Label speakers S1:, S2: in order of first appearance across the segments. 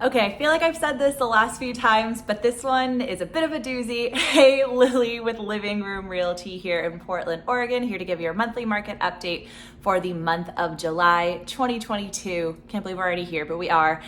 S1: Okay, I feel like I've said this the last few times, but this one is a bit of a doozy. Hey, Lily with Living Room Realty here in Portland, Oregon, here to give you a monthly market update for the month of July 2022. Can't believe we're already here, but we are.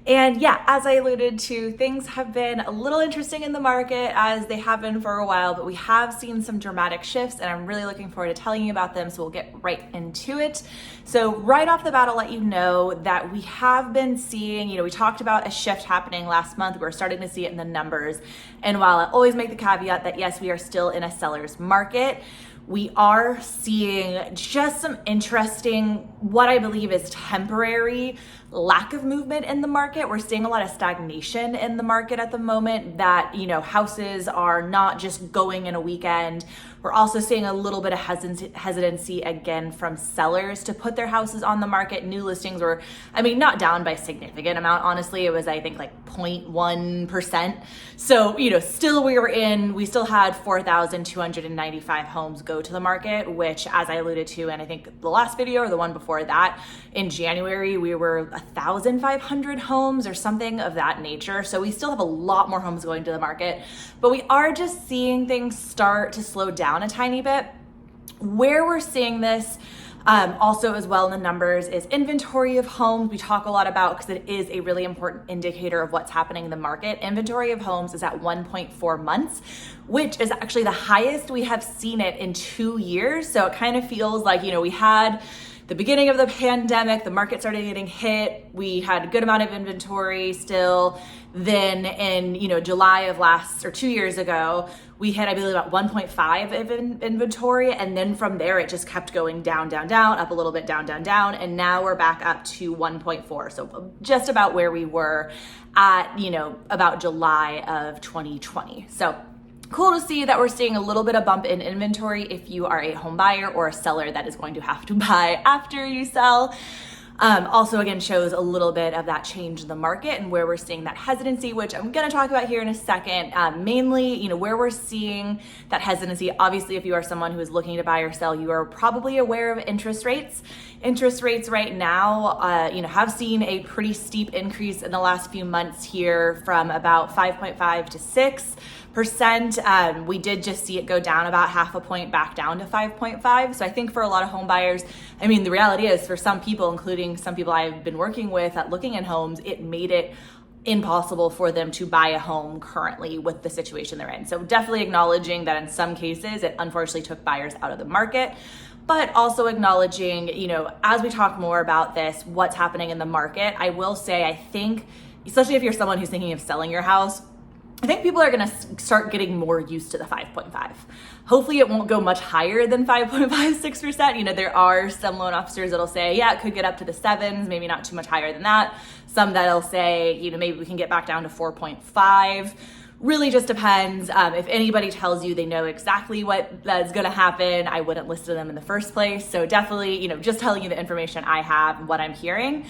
S1: And yeah, as I alluded to, things have been a little interesting in the market as they have been for a while, but we have seen some dramatic shifts and I'm really looking forward to telling you about them. So we'll get right into it. So right off the bat, I'll let you know that we have been seeing, we talked about a shift happening last month. We're starting to see it in the numbers. And while I always make the caveat that yes, we are still in a seller's market, we are seeing just some interesting, what I believe is temporary lack of movement in the market. We're seeing a lot of stagnation in the market at the moment that, houses are not just going in a weekend. We're also seeing a little bit of hesitancy again from sellers to put their houses on the market. New listings were, not down by a significant amount. Honestly, it was, I think, like 0.1%. So, still we still had 4,295 homes go to the market, which, as I alluded to, and I think the last video or the one before that, in January, we were 1,500 homes or something of that nature. So we still have a lot more homes going to the market, but we are just seeing things start to slow down a tiny bit. Where we're seeing this also as well in the numbers is inventory of homes. We talk a lot about because it is a really important indicator of what's happening in the market. Inventory of homes is at 1.4 months, which is actually the highest we have seen it in 2 years. So it kind of feels like, we had the beginning of the pandemic, the market started getting hit. We had a good amount of inventory still. Then in, July of 2 years ago, we had, I believe, about 1.5 of inventory. And then from there, it just kept going down, down, down, up a little bit, down, down, down. And now we're back up to 1.4. So just about where we were at, about July of 2020. So cool to see that we're seeing a little bit of bump in inventory if you are a home buyer or a seller that is going to have to buy after you sell. Also, again, shows a little bit of that change in the market and where we're seeing that hesitancy, which I'm going to talk about here in a second. Mainly, where we're seeing that hesitancy. Obviously, if you are someone who is looking to buy or sell, you are probably aware of interest rates. Interest rates right now, have seen a pretty steep increase in the last few months here from about 5.5 to 6%. We did just see it go down about half a point back down to 5.5. So I think for a lot of home buyers, the reality is for some people, including some people I've been working with at looking at homes, it made it impossible for them to buy a home currently with the situation they're in. So definitely acknowledging that in some cases, it unfortunately took buyers out of the market, but also acknowledging, as we talk more about this, what's happening in the market. I will say, I think, especially if you're someone who's thinking of selling your house, I think people are going to start getting more used to the 5.5. Hopefully it won't go much higher than 5.5, 6%. There are some loan officers that'll say, yeah, it could get up to the 7s, maybe not too much higher than that. Some that'll say, maybe we can get back down to 4.5. Really just depends. If anybody tells you they know exactly what is going to happen, I wouldn't listen to them in the first place. So definitely, just telling you the information I have and what I'm hearing.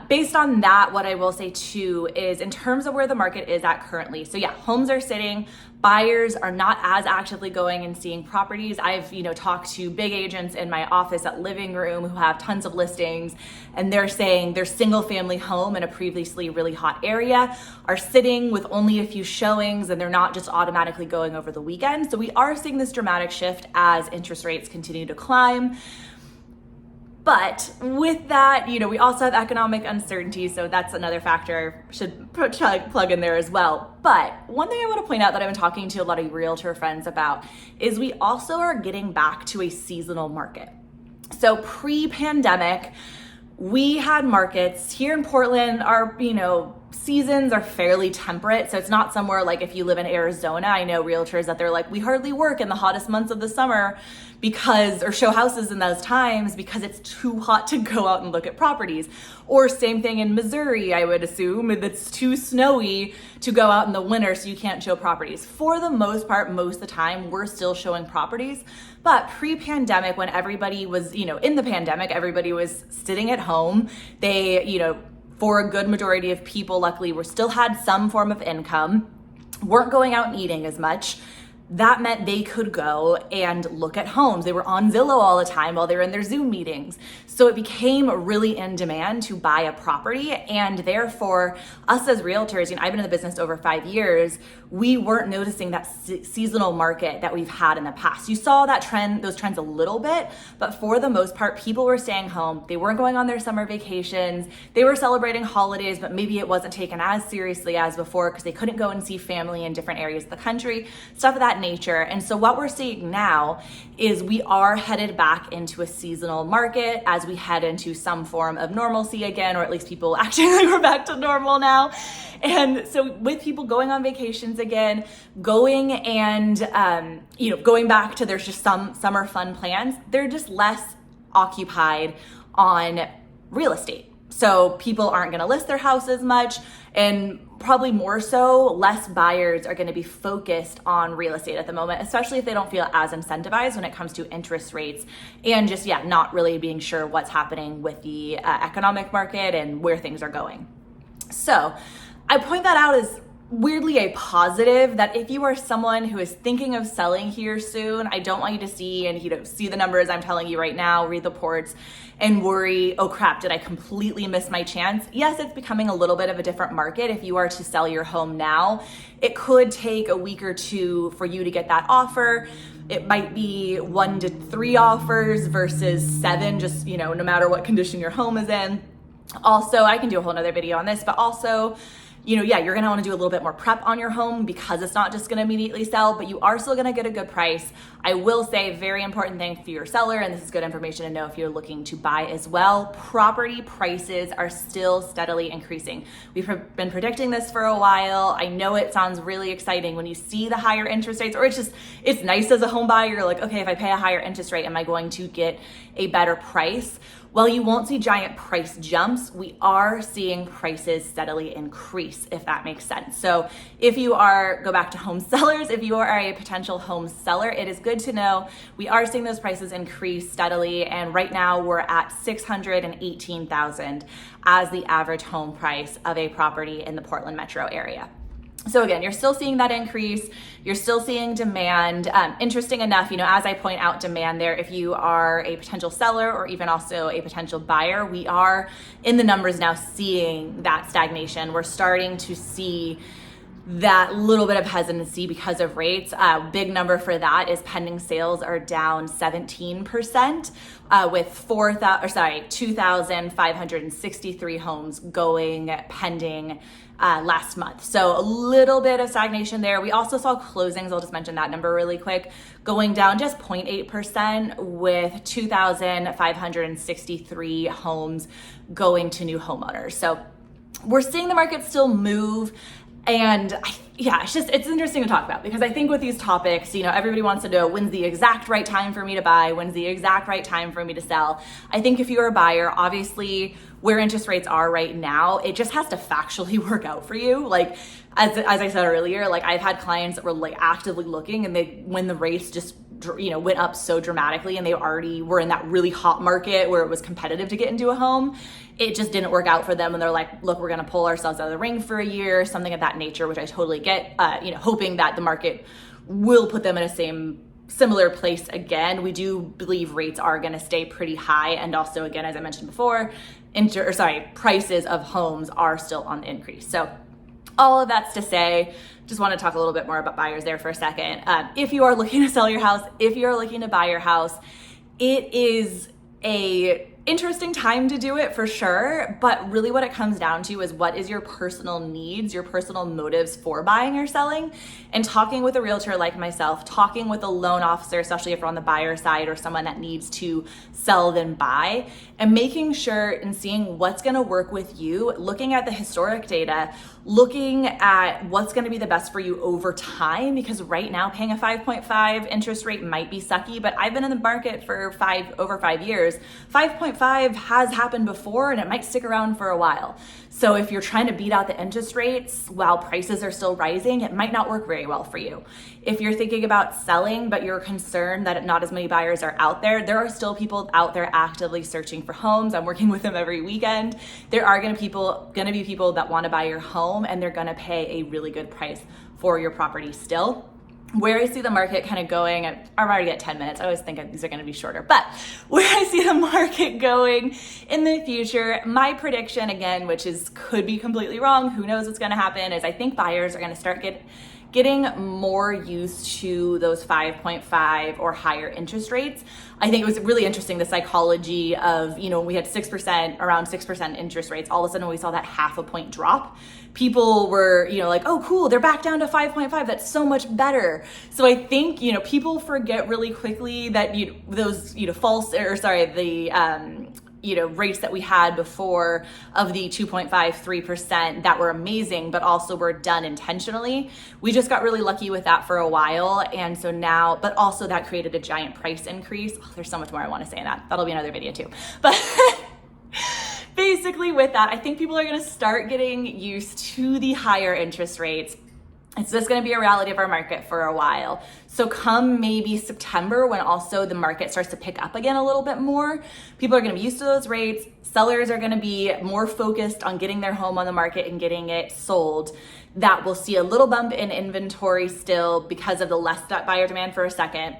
S1: Based on that, what I will say too is in terms of where the market is at currently. So yeah, homes are sitting, buyers are not as actively going and seeing properties. I've, talked to big agents in my office at Living Room who have tons of listings, and they're saying their single family home in a previously really hot area are sitting with only a few showings and they're not just automatically going over the weekend. So we are seeing this dramatic shift as interest rates continue to climb. But with that, we also have economic uncertainty, so that's another factor should plug in there as well. But one thing I want to point out that I've been talking to a lot of realtor friends about is we also are getting back to a seasonal market. So pre-pandemic, we had markets here in Portland, our, seasons are fairly temperate. So it's not somewhere like if you live in Arizona, I know realtors that they're like, we hardly work in the hottest months of the summer or show houses in those times because it's too hot to go out and look at properties. Or same thing in Missouri, I would assume, it's too snowy to go out in the winter so you can't show properties. For the most part, most of the time, we're still showing properties. But pre-pandemic, when everybody was, in the pandemic, everybody was sitting at home. They, for a good majority of people, luckily, still had some form of income, weren't going out and eating as much. that meant they could go and look at homes. They were on Zillow all the time while they were in their Zoom meetings. So it became really in demand to buy a property. And therefore, us as realtors, I've been in the business over 5 years, we weren't noticing that seasonal market that we've had in the past. You saw those trends a little bit, but for the most part, people were staying home. They weren't going on their summer vacations. They were celebrating holidays, but maybe it wasn't taken as seriously as before because they couldn't go and see family in different areas of the country, stuff of that nature. And so what we're seeing now is we are headed back into a seasonal market as we head into some form of normalcy again, or at least people acting like we're back to normal now. And so with people going on vacations again, going and, going back to there's just some summer fun plans, they're just less occupied on real estate. So people aren't going to list their house as much, and probably more so, less buyers are going to be focused on real estate at the moment, especially if they don't feel as incentivized when it comes to interest rates and just, not really being sure what's happening with the economic market and where things are going. So I point that out as weirdly a positive, that if you are someone who is thinking of selling here soon, I don't want you to see the numbers I'm telling you right now, read the reports and worry, oh crap, did I completely miss my chance? Yes, it's becoming a little bit of a different market. If you are to sell your home now, it could take a week or two for you to get that offer. It might be 1 to 3 offers versus 7, just, no matter what condition your home is in. Also, I can do a whole nother video on this, but also, you're going to want to do a little bit more prep on your home because it's not just going to immediately sell, but you are still going to get a good price. I will say, very important thing for your seller, and this is good information to know if you're looking to buy as well, property prices are still steadily increasing. We've been predicting this for a while. I know it sounds really exciting when you see the higher interest rates, or it's nice as a home buyer. You're like, okay, if I pay a higher interest rate, am I going to get a better price? While you won't see giant price jumps, we are seeing prices steadily increase, if that makes sense. So if you go back to home sellers, if you are a potential home seller, it is good to know we are seeing those prices increase steadily. And right now we're at $618,000 as the average home price of a property in the Portland metro area. So again, you're still seeing that increase. You're still seeing demand. Interesting enough, as I point out demand there, if you are a potential seller or even also a potential buyer, we are in the numbers now seeing that stagnation. We're starting to see that little bit of hesitancy because of rates. Big number for that is pending sales are down 17%, with 2,563 homes going pending last month. So a little bit of stagnation there. We also saw closings, I'll just mention that number really quick, going down just 0.8% with 2,563 homes going to new homeowners. So we're seeing the market still move. And it's interesting to talk about because I think with these topics, everybody wants to know when's the exact right time for me to buy, when's the exact right time for me to sell. I think if you're a buyer, obviously where interest rates are right now, it just has to factually work out for you. Like, as I said earlier, like I've had clients that were like actively looking, and when the rates just went up so dramatically and they already were in that really hot market where it was competitive to get into a home, it just didn't work out for them. And they're like, look, we're going to pull ourselves out of the ring for a year, something of that nature, which I totally get, hoping that the market will put them in a similar place again. We do believe rates are going to stay pretty high. And also, again, as I mentioned before, prices of homes are still on the increase. So all of that's to say, just want to talk a little bit more about buyers there for a second. If you are looking to sell your house, if you are looking to buy your house, it is a interesting time to do it for sure, but really what it comes down to is what is your personal needs, your personal motives for buying or selling, and talking with a realtor like myself, talking with a loan officer, especially if you're on the buyer side or someone that needs to sell then buy, and making sure and seeing what's going to work with you, looking at the historic data, looking at what's going to be the best for you over time, because right now paying a 5.5 interest rate might be sucky, but I've been in the market for over 5 years. 5.5 has happened before and it might stick around for a while. So if you're trying to beat out the interest rates while prices are still rising, it might not work very well for you. If you're thinking about selling, but you're concerned that not as many buyers are out there are still people out there actively searching for homes. I'm working with them every weekend. There are going to be people that want to buy your home, and they're going to pay a really good price for your property still. where I see the market kind of going, I'm already at 10 minutes. I always think these are going to be shorter, but where I see the market going in the future, my prediction again, could be completely wrong, who knows what's going to happen, is I think buyers are going to start getting more used to those 5.5 or higher interest rates. I think it was really interesting, the psychology of, we had around 6% interest rates. All of a sudden we saw that half a point drop. People were, like, oh, cool, they're back down to 5.5. That's so much better. So I think, people forget really quickly that those, rates that we had before of the 2.5, 3% that were amazing, but also were done intentionally. We just got really lucky with that for a while. And so now, but also that created a giant price increase. Oh, there's so much more I want to say in that. That'll be another video too. But basically with that, I think people are going to start getting used to the higher interest rates. It's just going to be a reality of our market for a while. So come maybe September, when also the market starts to pick up again a little bit more, people are going to be used to those rates. Sellers are going to be more focused on getting their home on the market and getting it sold. That will see a little bump in inventory still because of the less buyer demand for a second.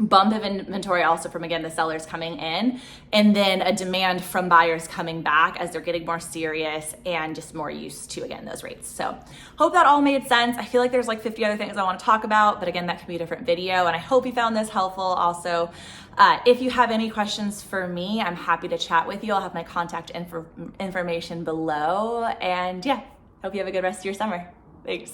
S1: Bump of inventory also from, again, the sellers coming in, and then a demand from buyers coming back as they're getting more serious and just more used to, again, those rates. So hope that all made sense. I feel like there's like 50 other things I want to talk about, but again, that could be a different video, and I hope you found this helpful. Also, if you have any questions for me, I'm happy to chat with you. I'll have my contact information below, and yeah, hope you have a good rest of your summer. Thanks.